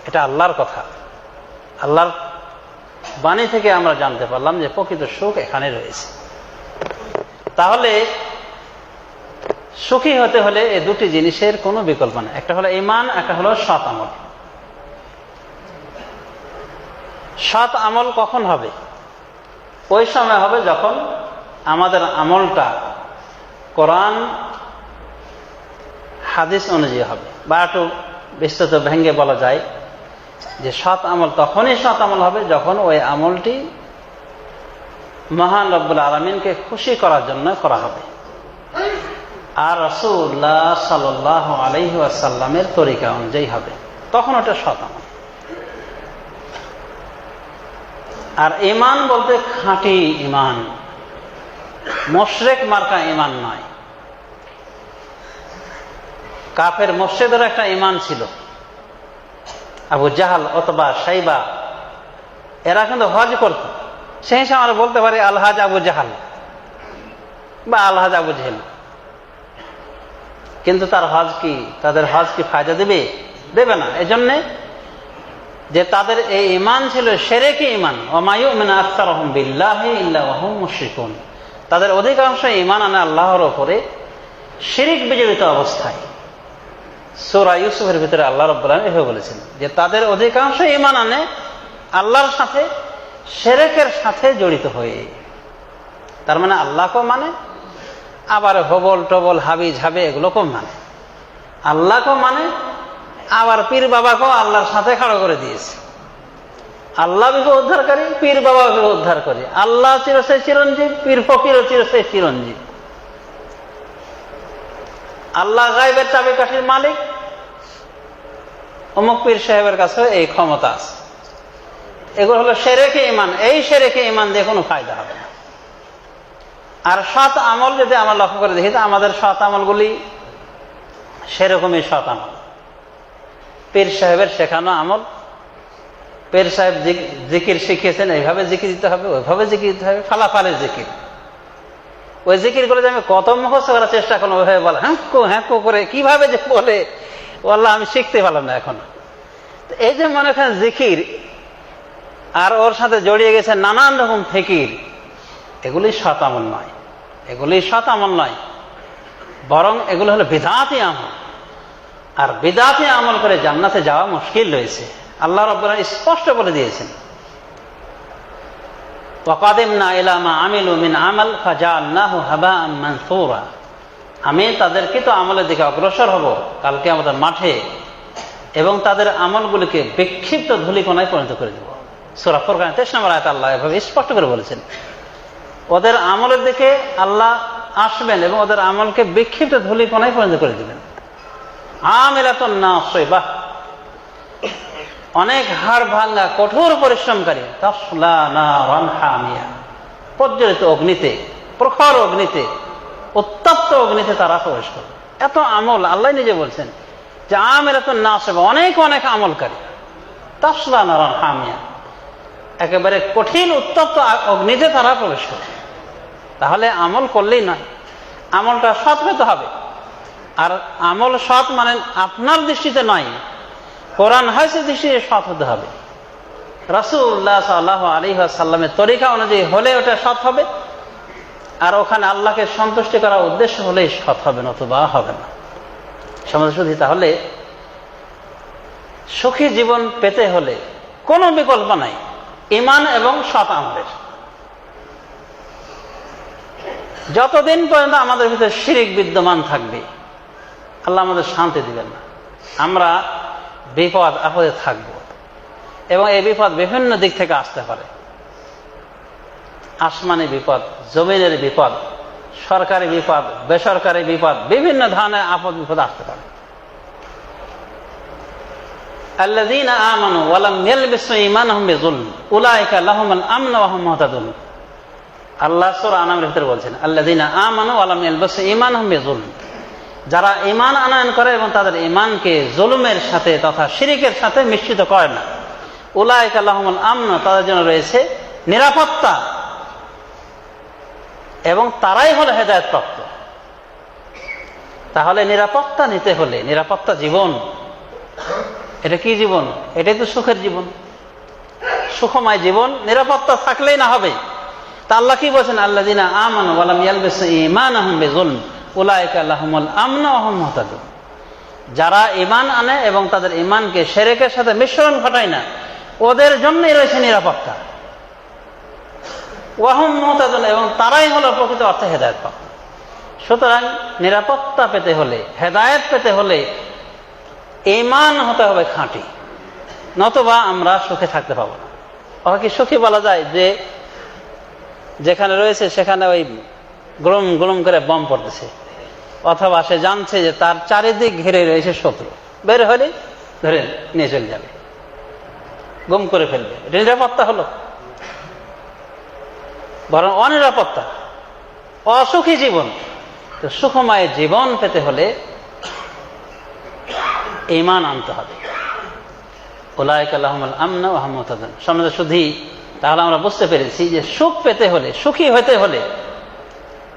এটা আল্লাহর কথা, আল্লাহর বাণী থেকে আমরা জানতে পারলাম যে প্রকৃত সুখ এখানে রয়েছে। তাহলে সুখী হতে হলে এই দুটি জিনিসের কোনো বিকল্প নেই, একটা হলো ঈমান, একটা হলো সৎ আমল। সৎ আমল কখন হবে? ওই সময় হবে যখন আমাদের আমলটা কোরআন হাদিস অনুযায়ী হবে, বা একটু বিস্তৃত ভেঙ্গে বলা যায় যে সৎ আমল তখনই সৎ আমল হবে যখন ওই আমলটি মহান রব্বুল আলামিনকে খুশি করার জন্য করা হবে আর রাসূলুল্লাহ সাল্লাল্লাহু আলাইহি ওয়াসাল্লামের তরিকা অনুযায়ী হবে, তখন ওটা সৎ আমল। আর ঈমান বলতে খাঁটি ঈমান, মুশরিক মার্কা ঈমান নয়। কাফের মুশরিকদের একটা ঈমান ছিল, আবু জাহাল, উতবা, শাইবা, এরা কিন্তু হজ করত। সেই হিসাবে আমরা বলতে পারি আলহাজ আবু জাহাল বা আলহাজ আবু জেহেল, কিন্তু তাদের হজ কি ফায়দা দেবে? দেবে না। এজন্যে যে তাদের এই ঈমান ছিল শিরকি ঈমান, ওয়া ইউমিনু আকসারুহুম বিল্লাহি ইল্লা ওয়া হুম মুশরিকুন। তাদের অধিকাংশ ঈমান আনে আল্লাহর উপরে শিরক বিজড়িত অবস্থায়। সূরা ইউসুফের ভিতরে আল্লাহ রাব্বুল আলামিন এভাবে বলেছেন যে তাদের অধিকাংশ ঈমান আনে আল্লাহর সাথে শিরকের সাথে জড়িত হয়ে। তার মানে আল্লাহকেও মানে, আবার হবল টবল হাবি ঝাবে এগুলোকেও মানে। আল্লাহকেও মানে, আবার পীর বাবাকেও আল্লাহর সাথে খাড়া করে দিয়েছে। আল্লাহ বিকে উদ্ধারকারী, পীর বাবাকে উদ্ধার করে। আল্লাহ চিরস্থায়ী চিরঞ্জীব, পীর ফকিরও চিরস্থায়ী চিরঞ্জীব। আল্লাহ গায়বের চাবিকাঠির মালিক, অমুক পীর সাহেবের কাছে এই ক্ষমতা আছে। এগুলো হলো শিরকে ঈমান। এই শিরকে ঈমান দিয়ে কোনো ফায়দা হবে না। আর সৎ আমল যদি আমরা লক্ষ্য করে দেখি, তো আমাদের সৎ আমলগুলি সেরকমই সৎ আমল। পীর সাহেবের শেখানো আমল, পীর সাহেব জিকির শিখিয়েছেন, এইভাবে জিকির দিতে হবে, ওইভাবে জিকির দিতে হবে, ফালাফালের জিকির। ওই জিকির করে যে আমি কত মুখস্থ করার চেষ্টা করলাম, ওইভাবে বলে হ্যাঁ করে কিভাবে যে বলে, আল্লাহ আমি শিখতে পারলাম না এখন। এই যে মনে করেন জিকির, আর ওর সাথে জড়িয়ে গেছে নানান রকম ফিকির, এগুলি সৎ আমল নয়। এগুলি সৎ আমল নয়, বরং এগুলো হলো বিদআতি আমল। আর বিদআতি আমল করে জান্নাতে যাওয়া মুশকিল রয়েছে। আল্লাহ রাব্বুল আলামিন স্পষ্ট বলে দিয়েছেন, ওয়াকাদিমনা ইলা মা আমিলু মিন আমাল ফাজআলনাহু হাবাআন মানসুরা। আমি তাদের কৃত আমলের দিকে অগ্রসর হব কালকে আমাদের মাঠে, এবং তাদের আমলগুলিকে বিক্ষিপ্ত ধূলিকণায় পরিণত করে দেব। সূরা ফুরকানের 23 নম্বর আয়াতে আল্লাহ এভাবে স্পষ্ট করে বলেছেন, ওদের আমলের দিকে আল্লাহ আসবেন এবং ওদের আমলকে বিক্ষিপ্ত ধূলিকণায় পরিণত করে দিবেন। আমিলাতুন নাসিবাহ, অনেক হাড় ভাঙা কঠোর পরিশ্রমকারী, তাসলা নারান হামিয়া, প্রজ্বলিত অগ্নিতে, প্রখর অগ্নিতে, উত্তপ্ত অগ্নিতে তারা প্রবেশ করবে। এত আমল আল্লাহ নিজে বলছেন যে আমিলাতুন নাসিবাহ, অনেক অনেক আমলকারী, তাসলা নারান হামিয়া, একেবারে কঠিন উত্তপ্ত অগ্নিতে তারা প্রবেশ করবে। তাহলে আমল করলেই নয়, আমলটা সৎ হতে হবে। আর আমল সৎ মানে আপনার দৃষ্টিতে নয়, কোরআন হাদিসের দৃষ্টিতে সৎ হতে হবে। রাসূলুল্লাহ সাল্লাল্লাহু আলাইহি ওয়াসাল্লামের তরিকা অনুযায়ী হলে ওটা সৎ হবে, আর ওখানে আল্লাহকে সন্তুষ্টি করার উদ্দেশ্য হলেই সৎ হবে, নতুবা হবে না। সমাজশুদ্ধি, তাহলে সুখী জীবন পেতে হলে কোনো বিকল্প নাই ঈমান এবং সৎ আমলের। যতদিন পর্যন্ত আমাদের ভিতরে শিরক বিদ্যমান থাকবে, আল্লাহ আমাদের শান্তি দিবেন না। আমরা বিপদ আপদে থাকব, এবং এই বিপদ বিভিন্ন দিক থেকে আসতে পারে। আসমানি বিপদ, জমিনের বিপদ, সরকারি বিপদ, বেসরকারি বিপদ, বিভিন্ন ধরনের আপদ বিপদ আসতে পারে। আল্লাযীনা আমানু ওয়া লাম ইয়ালবিসু ঈমানাহুম বিযুলম উলাইকা লাহুমুল আমনু ওয়া হুম মুহতাদুন। আল্লাহ সূরা আনামের ভিতরে বলছেন, আল্লাযীনা আমানু ওয়া লাম ইয়ালবিসু ঈমানাহুম বিযুলম, যারা ঈমান আনয়ন করে এবং তাদের ঈমানকে জুলুমের সাথে তথা শিরকের সাথে মিশ্রিত করে না, উলাইকা লাহুমুল আমন, তাদের জন্য রয়েছে নিরাপত্তা, এবং তারাই হলো হেদায়েতপ্রাপ্ত। তাহলে নিরাপত্তা নিতে হলে, নিরাপত্তা জীবন এটা কি জীবন? এটাই তো সুখের জীবন, সুখময় জীবন। নিরাপত্তা থাকলেই না হবে। তা আল্লাহ কি বলছেন? আল্লাযীনা আমানু ওয়া লাম ইয়ালবিসু ঈমানাহুম বিযুলম উলাইকা লাহুমুল আমনু ওয়া হুম মুহতাদুন। যারা ঈমান আনে এবং তাদের ঈমানকে শিরকের সাথে মিশ্রণ ঘটায় না, ওদের জন্যই রয়েছে নিরাপত্তা। ওয়া হুম মুহতাদুন, এবং তারাই হলো প্রকৃত অর্থে হেদায়েতপ্রাপ্ত। সুতরাং নিরাপত্তা পেতে হলে, হেদায়েত পেতে হলে ঈমান হতে হবে খাঁটি, নতুবা আমরা সুখে থাকতে পাবো না। ওকে কি সুখী বলা যায় যে যেখানে রয়েছে সেখানে ওই গরম গরম করে বম পড়তেছে, অথবা সে জানছে যে তার চারিদিক ঘিরে রয়েছে শত্রু, বের হলে ধরে নিয়ে চলে যাবে, গুম করে ফেলবে? এটা নিরাপত্তা হলো? বরং অনিরাপত্তা, অসুখী জীবন। তো সুখময় জীবন পেতে হলে ঈমান আনতে হবে। উলাইকা লাহুমুল আমন ওয়া হুম মুহতাদুন। সম্মানিত সুধী, তাহলে আমরা বুঝতে পেরেছি যে সুখ পেতে হলে, সুখী হতে হলে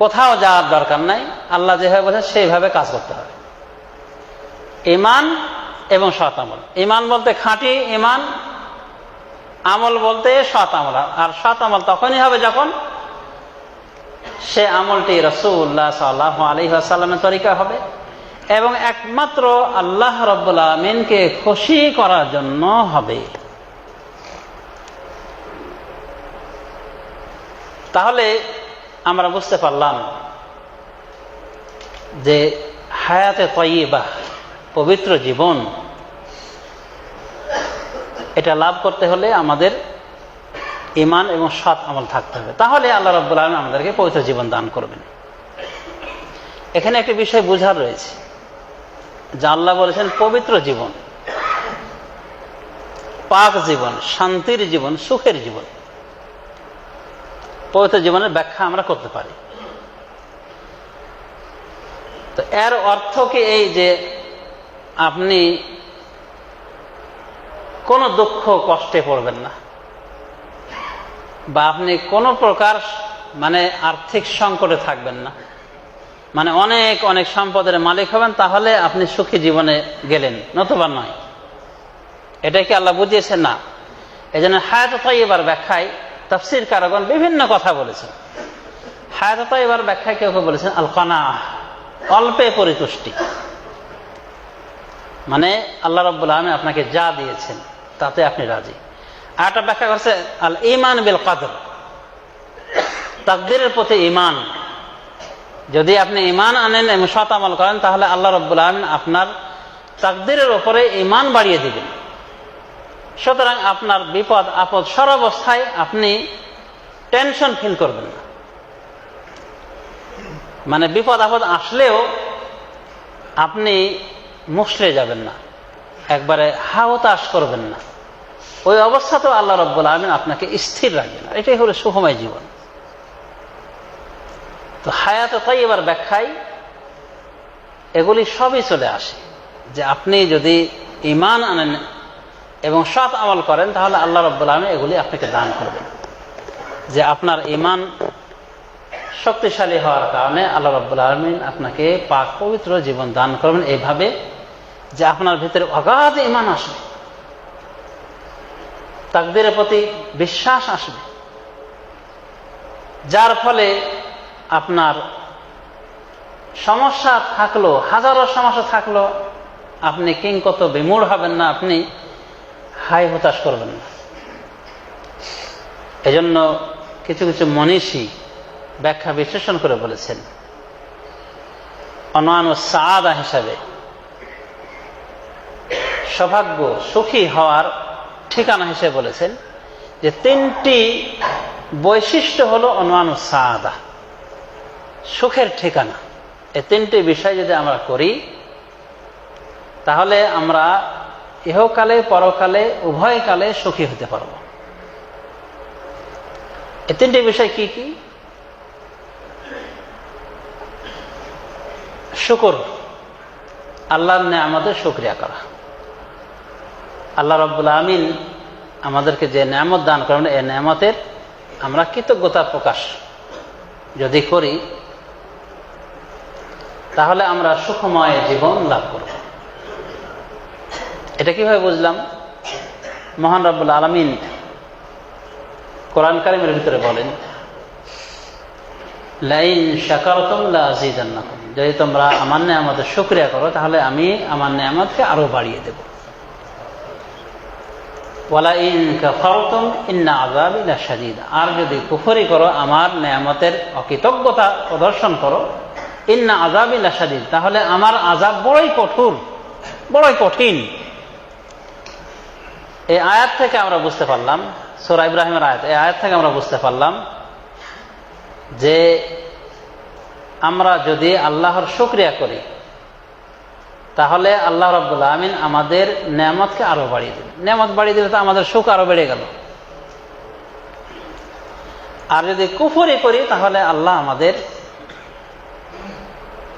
কোথাও যাওয়ার দরকার নাই, আল্লাহ যেভাবে বলেছেন সেইভাবে কাজ করতে হবে। ঈমান এবং সৎ আমল। ঈমান বলতে খাঁটি ঈমান, আমল বলতে সৎ আমল। আর সৎ আমল তখনই হবে যখন সে আমলটি রাসূলুল্লাহ সাল্লাল্লাহু আলাইহি ওয়াসাল্লামের তরিকা হবে এবং একমাত্র আল্লাহ রাব্বুল আলামিনকে খুশি করার জন্য হবে। তাহলে আমরা বুঝতে পারলাম যে হায়াতে তাইয়্যিবা, পবিত্র জীবন, এটা লাভ করতে হলে আমাদের ঈমান এবং সৎ আমল থাকতে হবে। তাহলে আল্লাহ রাব্বুল আলামিন আমাদেরকে পবিত্র জীবন দান করবেন। এখানে একটি বিষয় বোঝার রয়েছে যে আল্লাহ বলেছেন পবিত্র জীবন, পাক জীবন, শান্তির জীবন, সুখের জীবন। পবিত্র জীবনের ব্যাখ্যা আমরা করতে পারি। তো এর অর্থ কি এই যে আপনি কোনো দুঃখ কষ্টে পড়বেন না, বা আপনি কোনো প্রকার আর্থিক সংকটে থাকবেন না, অনেক অনেক সম্পদের মালিক হবেন, তাহলে আপনি সুখী জীবনে গেলেন, নতুবা নয়। এটাই কি আল্লাহ বুঝিয়েছেন? না। এই জন্য হায়াতে তাইয়্যিবার ব্যাখ্যায় তাফসীরকারগণ বিভিন্ন কথা বলেছেন। হায়াতে তাইয়্যিবার ব্যাখ্যায় কেউ কেউ বলেছেন আল কানাআহ, অল্পে পরিতুষ্টি। আল্লাহ রাব্বুল আলামিন আপনাকে যা দিয়েছেন তাতে আপনি রাজি। আরেকটা ব্যাখ্যা করছে আল ঈমান বিল কদর, তাকদীরের প্রতি ঈমান। যদি আপনি ঈমান আনেন এবং সৎ আমল করেন, তাহলে আল্লাহ রাব্বুল আলামিন আপনার তাকদীরের উপরে ঈমান বাড়িয়ে দিবেন। সুতরাং আপনার বিপদ আপদ সর্বাবস্থায় আপনি টেনশন ফিল করবেন না। বিপদ আপদ আসলেও আপনি মুষড়ে যাবেন না, একবারে হাওতাশ করবেন না। ওই অবস্থাতেও আল্লাহ রাব্বুল আলামিন আপনাকে স্থির রাখবেন। এটাই হলো সুখময় জীবন। তো হায়াতে তাইয়্যিবার ব্যাখ্যায় এগুলি সবই চলে আসে, যে আপনি যদি ঈমান আনেন এবং সৎ আমল করেন, তাহলে আল্লাহ রাব্বুল আলামিন এগুলি আপনাকে দান করবেন। যে আপনার ঈমান শক্তিশালী হওয়ার কারণে আল্লাহ রাব্বুল আলামিন আপনাকে পাক পবিত্র জীবন দান করবেন, এইভাবে যে আপনার ভিতরে অগাধ ঈমান আসবে, তাকদীরের প্রতি বিশ্বাস আসবে, যার ফলে আপনার সমস্যা থাকলো, হাজারো সমস্যা থাকলো, আপনি কিংকত বিমূঢ় হবেন না, আপনি হাই হতাশ করবেন না। এজন্য কিছু কিছু মনীষী ব্যাখ্যা বিশ্লেষণ করে বলেছেন, অনওয়ানু সাআদা হিসাবে সৌভাগ্য, সুখী হওয়ার ঠিকানা হিসেবে বলেছেন যে তিনটি বৈশিষ্ট্য হলো অনওয়ানু সাআদা, সুখের ঠিকানা। এই তিনটি বিষয় যদি আমরা করি, তাহলে আমরা ইহকালে পরকালে উভয় কালে সুখী হতে পারব। এই তিনটি বিষয় কি কি? শুকর, আল্লাহর নেয়ামতের শুকরিয়া করা। আল্লাহ রাব্বুল আলামিন আমাদেরকে যে নেয়ামত দান করেন, এই নেয়ামতের আমরা কৃতজ্ঞতা প্রকাশ যদি করি, তাহলে আমরা সুখময় জীবন লাভ করব। এটা কিভাবে বুঝলাম? মহান রব্বুল আলামিন কোরআন কারীমের ভিতরে বলেন, লাইন শাকারতুম লাযীদান্নাকুম, যদি তোমরা আমার নেয়ামতের শুকরিয়া করো তাহলে আমি আমার নেয়ামতকে আরো বাড়িয়ে দেব। ওয়ালা ইন কাফারতুম ইন্না আযাবি লাশাদীদ, আর যদি কুফরি করো, আমার নেয়ামতের অকৃতজ্ঞতা প্রদর্শন করো, ইন্না আযাবি লাশাদীদ, তাহলে আমার আযাব বড়ই কঠোর, বড়ই কঠিন। এই আয়াত থেকে আমরা বুঝতে পারলাম, সূরা ইব্রাহিমের আয়াত, এই আয়াত থেকে আমরা বুঝতে পারলাম যে আমরা যদি আল্লাহর শুকরিয়া করি তাহলে আল্লাহ রাব্বুল আমিন আমাদের নেয়ামতকে আরো বাড়িয়ে দেবে। নেয়ামত বাড়িয়ে দিলে তো আমাদের সুখ আরো বেড়ে গেল। আর যদি কুফরি করি তাহলে আল্লাহ আমাদের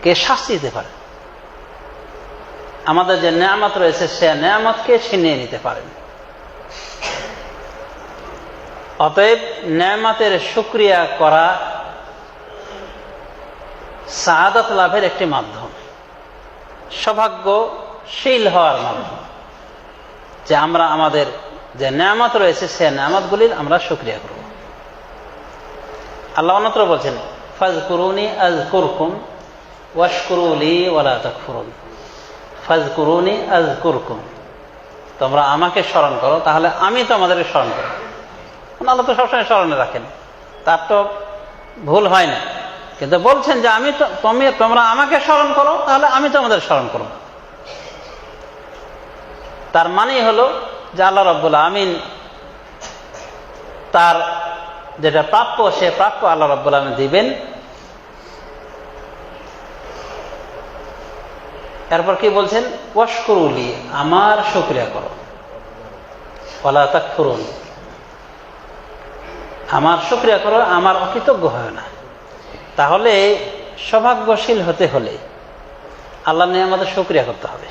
কে শাস্তি দিতে পারে, আমাদের যে নেয়ামত রয়েছে সে নেয়ামতকে ছিনিয়ে নিতে পারেন। অতএব নেয়ামতের শুকরিয়া করা সাআদাত লাভের একটি মাধ্যম, সৌভাগ্যশীল হওয়ার মাধ্যম, যে আমরা আমাদের যে নেয়ামত রয়েছে সে নেয়ামতগুলির আমরা শুকরিয়া করব। আল্লাহ অন্যত্র বলছেন, ফাজকুরুনি আযকুরকুম ওয়াশকুরু লি ওয়ালা তাকফুরুন। ফাজকুরুনি আযকুরকুম, তোমরা আমাকে স্মরণ করো তাহলে আমি তোমাদেরকে স্মরণ করব। আল্লাহ তো সবসময় স্মরণে রাখেন, তার তো ভুল হয় না, কিন্তু বলছেন যে তোমরা আমাকে স্মরণ করো তাহলে আমি তোমাদের স্মরণ করব। তার মানেই হলো যে আল্লাহ রাব্বুল আমিন তার যেটা প্রাপ্য সে প্রাপ্য আল্লাহ রাব্বুল আমিন দিবেন। এরপর কি বলছেন? ওয়াশকুরু লি, আমার শুকরিয়া করো, ওয়ালা তাকফুরুন, আমার শুকরিয়া করো, আমার অকৃতজ্ঞ হয় না। তাহলে সৌভাগ্যশীল হতে হলে আল্লাহ নিয়ামতের শুকরিয়া করতে হবে।